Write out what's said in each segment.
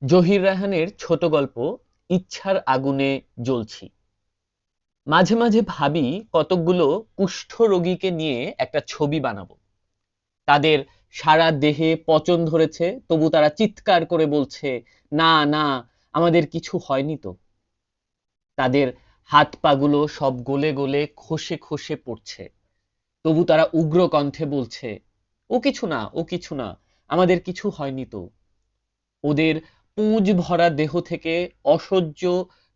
জহির রায়হানের ছোট গল্প ইচ্ছার আগুনে জ্বলছি। মাঝে মাঝে ভাবি কতকগুলো কুষ্ঠ রোগীকে নিয়ে একটা ছবি বানাবো। তাদের সারা দেহে পচন ধরেছে, তবু তারা চিৎকার করে বলছে, না না, আমাদের কিছু হয়নি তো। তাদের হাত পাগুলো সব গলে গলে খসে খসে পড়ছে, তবু তারা উগ্র কণ্ঠে বলছে, ও কিছু না, ও কিছু না, আমাদের কিছু হয়নি তো। ওদের পুঁজ ভরা দেহ থেকে অসহ্য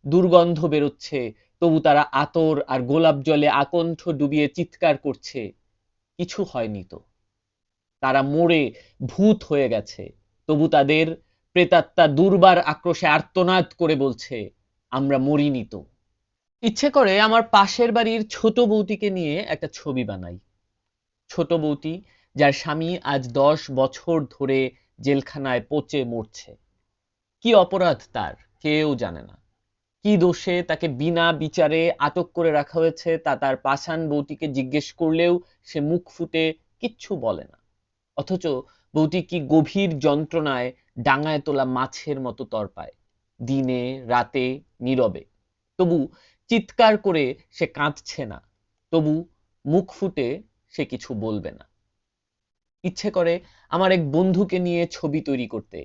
দুর্গন্ধ বেরোচ্ছে, তবু তারা আতর আর গোলাপ জলে আকণ্ঠ ডুবিয়ে চিৎকার করছে, কিছু হয়নি তো। তারা মরে ভূত হয়ে গেছে, তবু তাদের প্রেতাত্মা দুর্বার আক্রোশে আর্তনাদ করে বলছে, আমরা মরিনি তো। ইচ্ছে করে আমার পাশের বাড়ির ছোট বউটিকে নিয়ে একটা ছবি বানাই। ছোট বউটি, যার স্বামী আজ 10 বছর ধরে জেলখানায় পচে মরছে। কি অপরাধ তার কেউ জানে না। কি দোষে তাকে বিনা বিচারে আটক করে রাখা হয়েছে তা তার পাষাণ বউটিকে জিজ্ঞেস করলেও সে মুখ ফুটে কিচ্ছু বলে না। অথচ বউটি কি গভীর যন্ত্রণায় ডাঙায় তোলা মাছের মতো তড়পায়, দিনে রাতে নীরবে। তবু চিৎকার করে সে কাঁদছে না, তবু মুখ ফুটে সে কিছু বলবে না। ইচ্ছে করে আমার এক বন্ধুকে নিয়ে ছবি তৈরি করতে।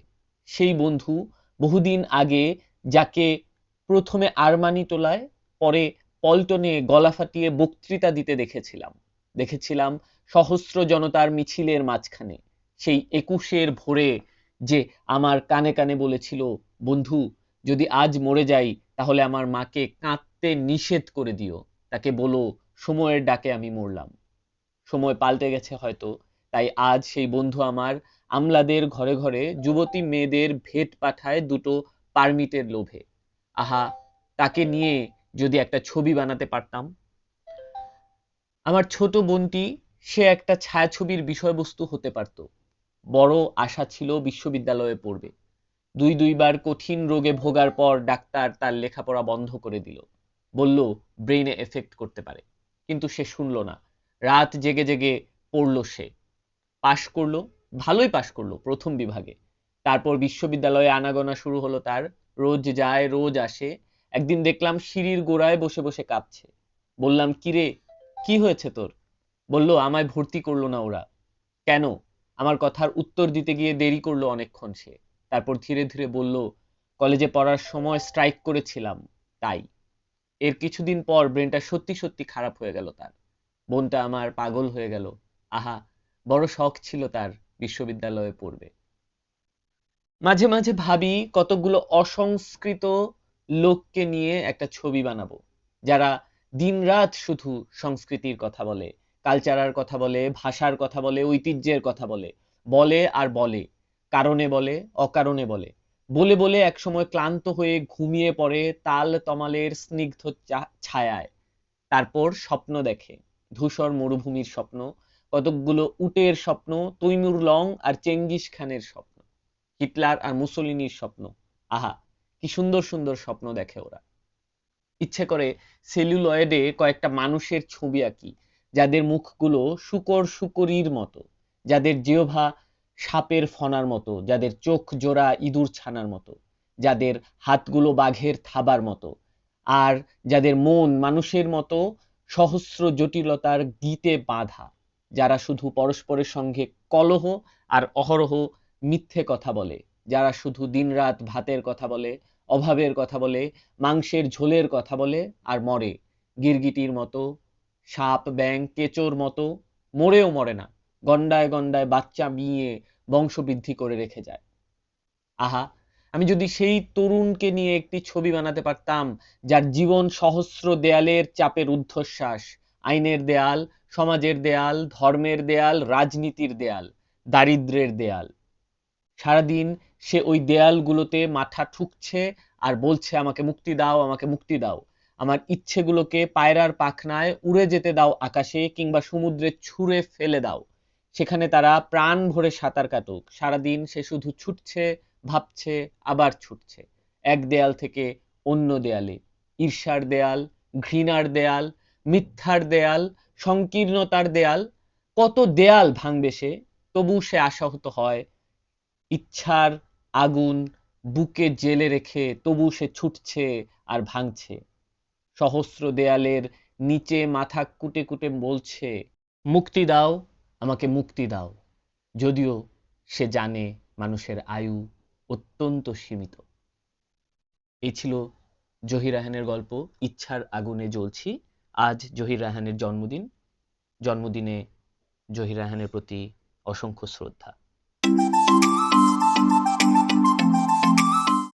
সেই বন্ধু বহুদিন আগে, যাকে প্রথমে আরমানি টোলায়, পরে পল্টনে গলা ফাটিয়ে বক্তৃতা দিতে দেখেছিলাম। দেখেছিলাম সহস্র জনতার মিছিলের মাঝখানে, সেই 21-এর ভোরে, যে আমার কানে কানে বলেছিল, বন্ধু, যদি আজ মরে যাই তাহলে আমার মাকে কাঁদতে নিষেধ করে দিও, তাকে বলো সময়ের ডাকে আমি মরলাম। সময় পাল্টে গেছে হয়তো, তাই আজ সেই বন্ধু আমার আমলাদের ঘরে ঘরে যুবতী মেয়েদের ভেট পাঠায় দুটো পারমিটের লোভে। আহা, তাকে নিয়ে যদি একটা ছবি বানাতে পারতাম। আমার ছোট বোনটি, সে একটা ছায়াছবির বিষয়বস্তু হতে পারত। বড় আশা ছিল বিশ্ববিদ্যালয়ে পড়বে। দুইবার কঠিন রোগে ভোগার পর ডাক্তার তার লেখাপড়া বন্ধ করে দিল, বলল ব্রেইনে এফেক্ট করতে পারে। কিন্তু সে শুনল না। রাত জেগে জেগে পড়লো সে। পাশ করলো, ভালোই পাশ করলো প্রথম বিভাগে। তারপর বিশ্ববিদ্যালয়ে আনাগোনা শুরু হলো তার। রোজ যায় রোজ আসে। একদিন দেখলাম সিঁড়ির গোড়ায় বসে বসে কাঁদছে। বললাম, কিরে, কি হয়েছে তোর? বলল, আমায় ভর্তি করলো না ওরা। কেন? আমার কথার উত্তর দিতে গিয়ে দেরি করলো অনেকক্ষণ সে। তারপর ধীরে ধীরে বলল, কলেজে পড়ার সময় স্ট্রাইক করেছিলাম, তাই। এর কিছুদিন পর ব্রেনটা সত্যি সত্যি খারাপ হয়ে গেল তার। বোনটা আমার পাগল হয়ে গেল। আহা, বড় শখ ছিল তার বিশ্ববিদ্যালয়ে পড়বে। মাঝে মাঝে ভাবি কতগুলো অসংস্কৃত লোককে নিয়ে একটা ছবি বানাবো, যারা দিনরাত শুধু সংস্কৃতির কথা বলে, কালচারার কথা বলে, ভাষার কথা বলে, ঐতিহ্যের কথা বলে, বলে আর বলে, কারণে বলে, অকারণে বলে, বলে বলে একসময় ক্লান্ত হয়ে ঘুমিয়ে পড়ে তাল তমালের স্নিগ্ধ ছায়ায়। তারপর স্বপ্ন দেখে, ধূসর মরুভূমির স্বপ্ন, কতকগুলো উটের স্বপ্ন, তৈমুর লং আর চেঙ্গিস খানের স্বপ্ন, হিটলার আর মুসোলিনির স্বপ্ন। আহা, কি সুন্দর সুন্দর স্বপ্ন দেখে ওরা। ইচ্ছে করে সেলুলয়েডে কয়েকটা মানুষের ছবি আঁকি, যাদের মুখগুলো শুকর শুকরির মতো, যাদের জিহ্বা সাপের ফনার মতো, যাদের চোখ জোড়া ইঁদুর ছানার মতো, যাদের হাতগুলো বাঘের থাবার মতো, আর যাদের মন মানুষের মতো সহস্র জটিলতার গীতে বাঁধা, যারা শুধু পরস্পরের সঙ্গে কলহ আর অহরহ মিথ্যে কথা বলে, যারা শুধু দিনরাত ভাতের কথা বলে, অভাবের কথা বলে, মাংসের ঝোলের কথা বলে, আর মরে গিরগিটির মতো, সাপ ব্যাং কেঁচোর মতো, মরেও মরে না, গন্ডায় গন্ডায় বাচ্চা নিয়ে বংশবৃদ্ধি করে রেখে যায়। আহা, আমি যদি সেই তরুণকে নিয়ে একটি ছবি বানাতে পারতাম, যার জীবন সহস্র দেয়ালের চাপের ঊর্ধ্বশ্বাস, আইনের দেয়াল, সমাজের দেয়াল, ধর্মের দেয়াল, রাজনীতির দেয়াল, দারিদ্রের দেয়াল। সারাদিন সে ওই দেয়ালগুলোতে মাথা ঠুকছে আর বলছে, আমাকে মুক্তি দাও, আমাকে মুক্তি দাও। আমার ইচ্ছেগুলোকে পায়রার পাখনায় উড়ে যেতে দাও আকাশে, কিংবা সমুদ্রে ছুঁড়ে ফেলে দাও। সেখানে তারা প্রাণ ভরে সাঁতার কাটুক। সারাদিন সে শুধু ছুটছে, ভাবছে, আবার ছুটছে, এক দেয়াল থেকে অন্য দেয়ালে। ঈর্ষার দেয়াল, ঘৃণার দেয়াল, মিথ্যার দেয়াল, সংকীর্ণতার দেয়াল, কত দেয়াল ভাঙবে সে। তবু সে আশাহত হয়। ইচ্ছার আগুন বুকে জেলে রেখে তবু সে ছুটছে আর ভাঙছে। সহস্র দেয়ালের নিচে মাথা কুটে কুটে বলছে, মুক্তি দাও, আমাকে মুক্তি দাও। যদিও সে জানে মানুষের আয়ু অত্যন্ত সীমিত। এই ছিল জহির রায়হানের গল্প ইচ্ছার আগুনে জ্বলছি। আজ জহির রায়হানের জন্মদিন। জন্মদিনে জহির রায়হানের প্রতি অসংখ্য শ্রদ্ধা।